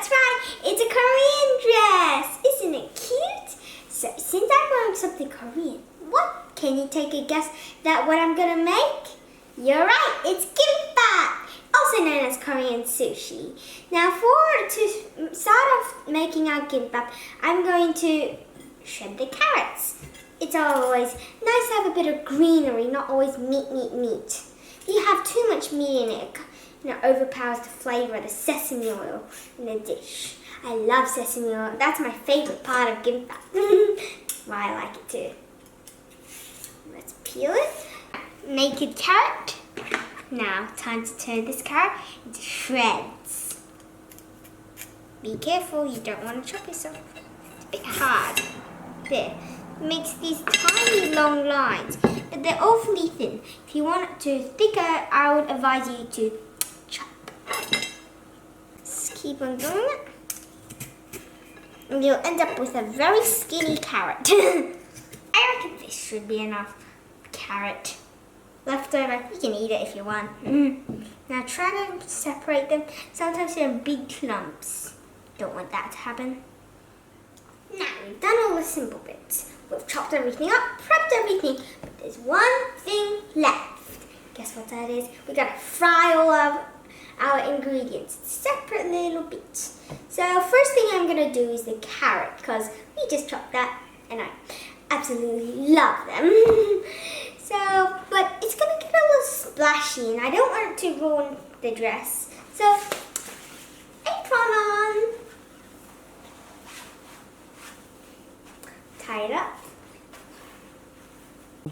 That's right, it's a Korean dress. Isn't it cute? So since I'm wearing something Korean, what? Can you take a guess at what I'm gonna make? You're right, it's gimbap, also known as Korean sushi. Now to start off making our gimbap, I'm going to shred the carrots. It's always nice to have a bit of greenery, not always meat. If you have too much meat in it, it overpowers the flavour of the sesame oil in the dish. I love sesame oil. That's my favourite part of gimbap. Why I like it too. Let's peel it. Naked carrot. Now, time to turn this carrot into shreds. Be careful, you don't want to chop yourself. It's a bit hard. There. It makes these tiny long lines, but they're awfully thin. If you want it to thicker, I would advise you to chop. Just keep on doing it. And you'll end up with a very skinny carrot. I reckon this should be enough carrot. Leftover, you can eat it if you want. Now try to separate them. Sometimes they're in big clumps. Don't want that to happen. Now we've done all the simple bits. We've chopped everything up, prepped everything, but there's one thing left. Guess what that is? We gotta fry all of our ingredients in separate little bits. So first thing I'm gonna do is the carrot, because we just chopped that and I absolutely love them. But it's gonna get a little splashy and I don't want it to ruin the dress. So, apron on. Tie it up.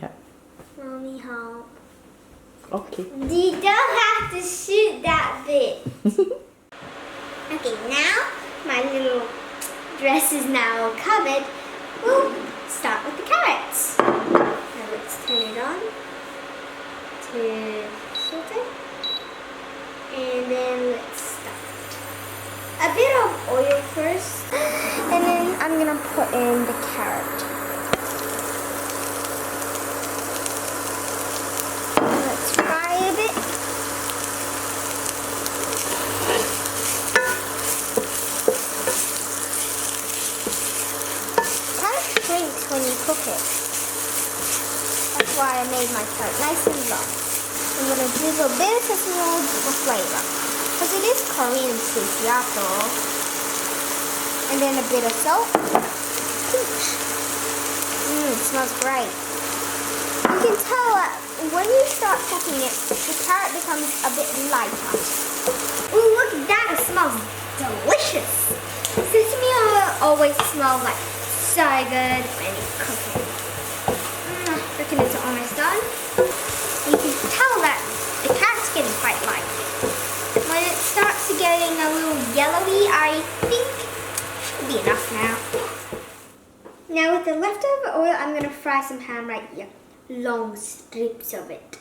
Yeah. Mommy, help. Okay. You don't have to shoot that bit. Okay, now my little dress is now covered. We'll start with the carrots. Now let's turn it on to saute. And then let's start. A bit of oil first. And then I'm gonna put in the carrot. Let's fry a bit. It kind of shrinks when you cook it. That's why I made my carrot nice and long. I'm gonna drizzle a bit of sesame oil for flavor. Because it is Korean sushi after all. And then a bit of salt. It smells great. You can tell that when you start cooking it, the carrot becomes a bit lighter. Ooh, look at that, it smells delicious. Sesame oil always smells like so good when you cook it. I reckon it's almost done. You can tell that the carrot's getting quite light. When it starts getting a little yellowy, I think should be enough now. Now with the leftover oil, I'm going to fry some ham right here. Long strips of it.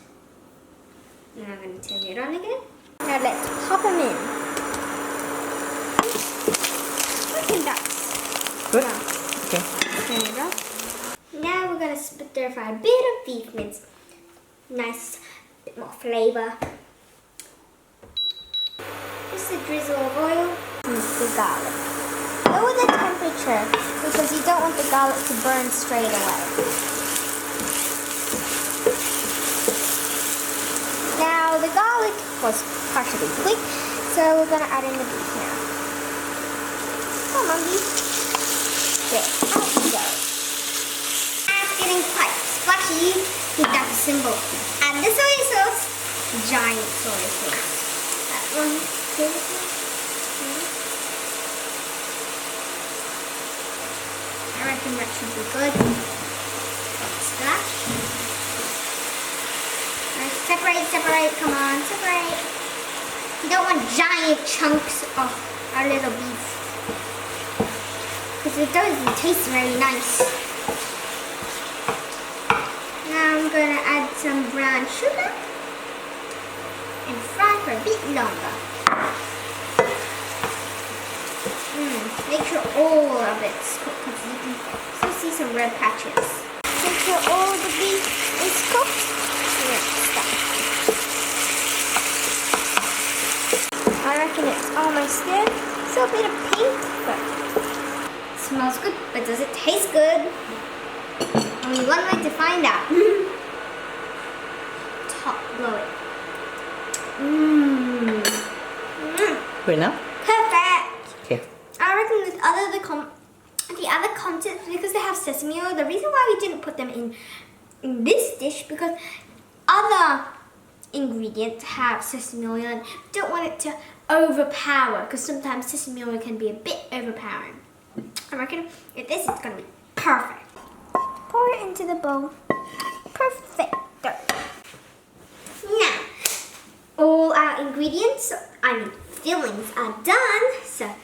And I'm going to turn it on again. Now let's pop them in. Look at that. Good? Now, Okay. turn it off. Now we're going to stir fry a bit of beef mince. Nice, bit more flavor. Just a drizzle of oil and the garlic. Lower the temperature because you don't want the garlic to burn straight away. Now the garlic was partially quick, so we're gonna add in the beef now. Come on, beef. There, out you go. It's getting quite splashy. We've got the symbol. Add the soy sauce. Giant soy sauce. That one. I reckon that should be good. Splash. Separate, come on, separate. You don't want giant chunks of our little beef. Because it doesn't taste very nice. Now I'm going to add some brown sugar and fry for a bit longer. Make sure all of it's cooked because you can still see some red patches. Make sure all the beef is cooked. I reckon it's almost good. still a bit of pink, but it smells good. But does it taste good? Only one way to find out. Top, blow it. Mmm. Good enough? Perfect. Okay. I reckon with the other contents, because they have sesame oil, the reason why we didn't put them in this dish, because other ingredients have sesame oil and we don't want it to overpower, because sometimes sesame oil can be a bit overpowering. I reckon with this it's going to be perfect. Pour it into the bowl. Perfect. Now, all our ingredients, fillings are done. So,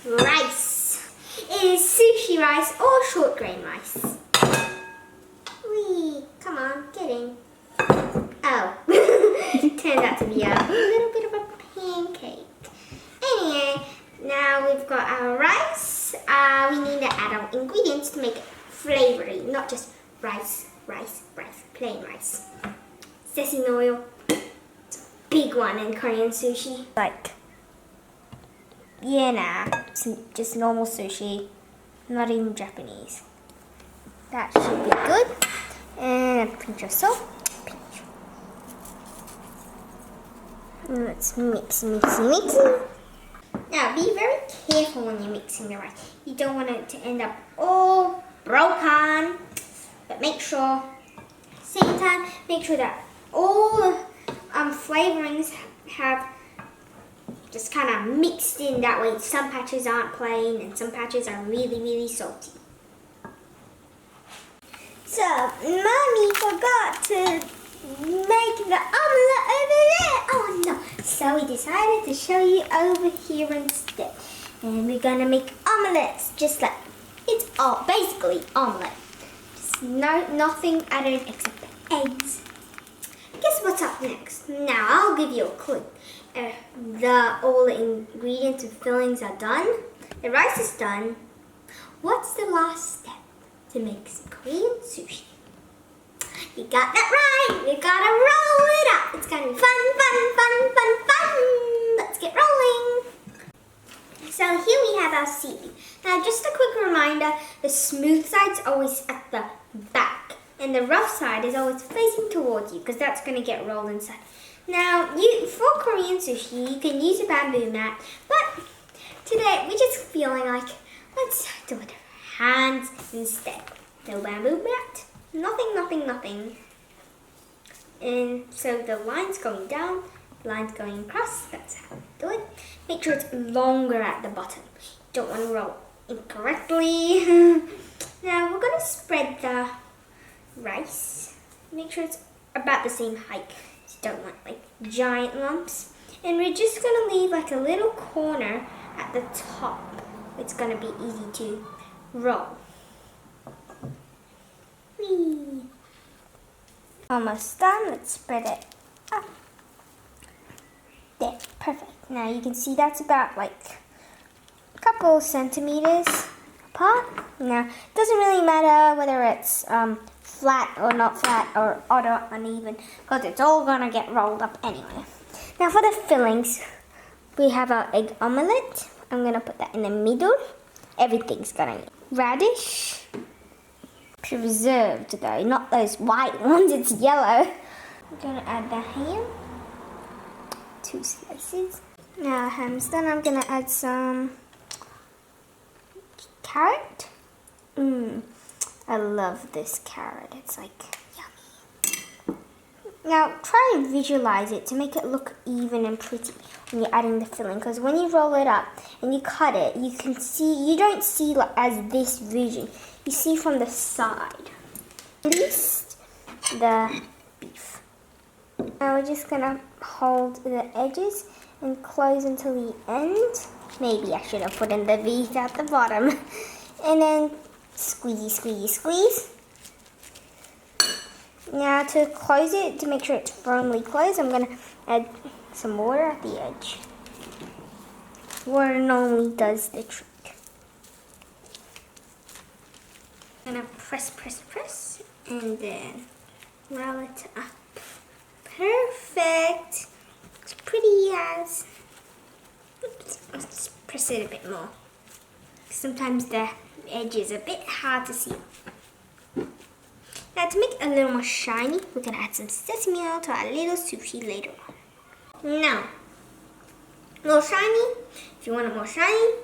rice is sushi rice or short grain rice. Wee, come on, get in. Oh, turned out to be a little bit of a pancake. Anyway, now we've got our rice. We need to add our ingredients to make it flavory, not just rice, plain rice. Sesame oil, it's a big one in Korean sushi. It's just normal sushi, not even Japanese. That should be good. And a pinch of salt. Let's mix. Now, be very careful when you're mixing the rice. You don't want it to end up all broken. But make sure, same time, make sure that all flavorings have just kind of mixed in. That way, some patches aren't plain and some patches are really, really salty. So, Mommy forgot to make the omelette over there. Oh no. So we decided to show you over here instead. And we're gonna make omelettes just like, it's all basically omelette. Just nothing added except eggs. Guess what's up next? Now I'll give you a clue. All the ingredients and fillings are done. The rice is done. What's the last step to make some Korean sushi? You got that right. You gotta roll it up. It's gonna be fun. Let's get rolling. So here we have our seaweed. Now just a quick reminder, the smooth side's always at the back and the rough side is always facing towards you because that's gonna get rolled inside. Now for Korean sushi, you can use a bamboo mat, but today we're just feeling like, let's do it with our hands instead. No bamboo mat. Nothing. And so the line's going down, line's going across, that's how we do it. Make sure it's longer at the bottom. Don't want to roll incorrectly. Now we're going to spread the rice. Make sure it's about the same height. You don't want like giant lumps. And we're just going to leave like a little corner at the top. It's going to be easy to roll. Almost done. Let's spread it up. There, perfect. Now you can see that's about like a couple centimeters apart. Now it doesn't really matter whether it's flat or not flat or odd or uneven because it's all gonna get rolled up anyway. Now for the fillings, we have our egg omelette. I'm gonna put that in the middle. Everything's gonna get radish. Preserved though, not those white ones, it's yellow. I'm gonna add the ham, 2 slices. Now ham's done, I'm gonna add some carrot. I love this carrot, it's like yummy. Now try and visualize it to make it look even and pretty when you're adding the filling, because when you roll it up and you cut it, you can see, you don't see like as this vision. You see from the side, at least the beef. Now we're just gonna hold the edges and close until the end. Maybe I should have put in the beef at the bottom. And then squeeze. Now to close it, to make sure it's firmly closed, I'm gonna add some water at the edge. Water normally does the trick. I'm gonna press, and then roll it up. Perfect. It's pretty as. Oops, let's press it a bit more. Sometimes the edge is a bit hard to see. Now to make it a little more shiny, we're going to add some sesame oil to our little sushi later on. Now, more shiny. If you want it more shiny,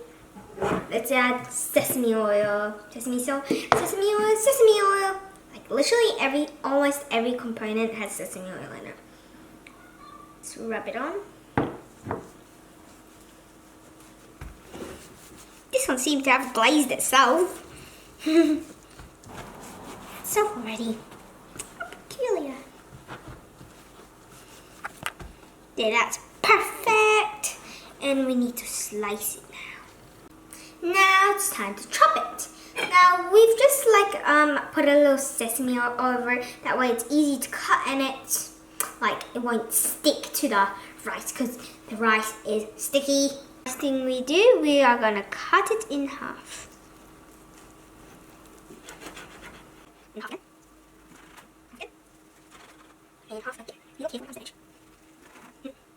let's add sesame oil, sesame salt, sesame oil, sesame oil. Like literally almost every component has sesame oil in it. Let's rub it on. This one seems to have glazed itself. So pretty. How peculiar. There, that's perfect. And we need to slice it now. Now it's time to chop it. Now we've just put a little sesame oil over it. That way it's easy to cut and it won't stick to the rice because the rice is sticky. First thing we do, we are gonna cut it in half. In half again. In half again. Look here, where's the edge?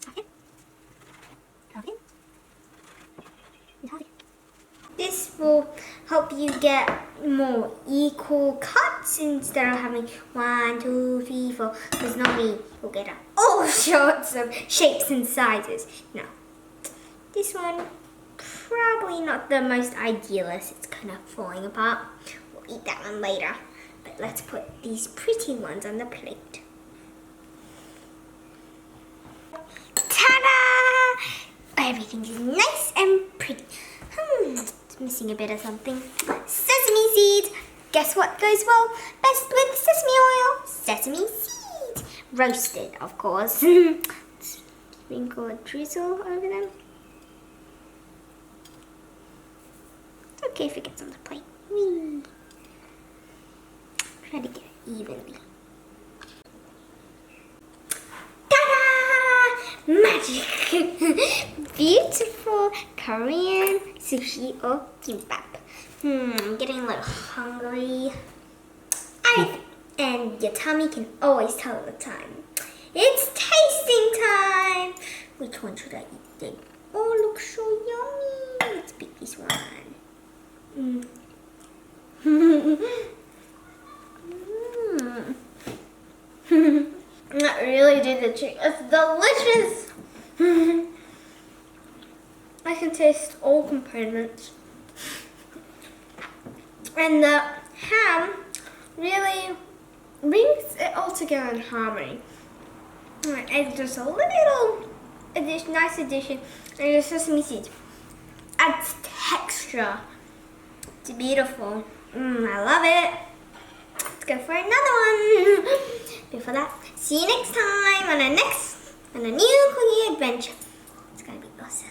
Half again. Half again. And half again. This will help you get more equal cuts instead of having 1, 2, 3, 4. Because normally you'll get all sorts of shapes and sizes. Now, this one probably not the most idealist. It's kind of falling apart. We'll eat that one later. But let's put these pretty ones on the plate. Ta-da! Everything is nice and pretty. It's missing a bit of something. Sesame seeds. Guess what goes well best with sesame oil? Sesame seeds. Roasted, of course. Sprinkle a drizzle over them. It's okay if it gets on the plate. Whee. Try to get it evenly. Ta-da! Magic! Beautiful Korean sushi or gimbap. I'm getting a little hungry. And your tummy can always tell the time. It's tasting time! Which one should I eat then? Oh, looks so yummy! Let's pick this one. That really did the trick. It's delicious! I can taste all components. And the ham really brings it all together in harmony. It's just a little nice addition. And the sesame seeds adds texture. It's beautiful. I love it. Let's go for another one. Before that, see you next time on a new cooking adventure. It's gonna be awesome.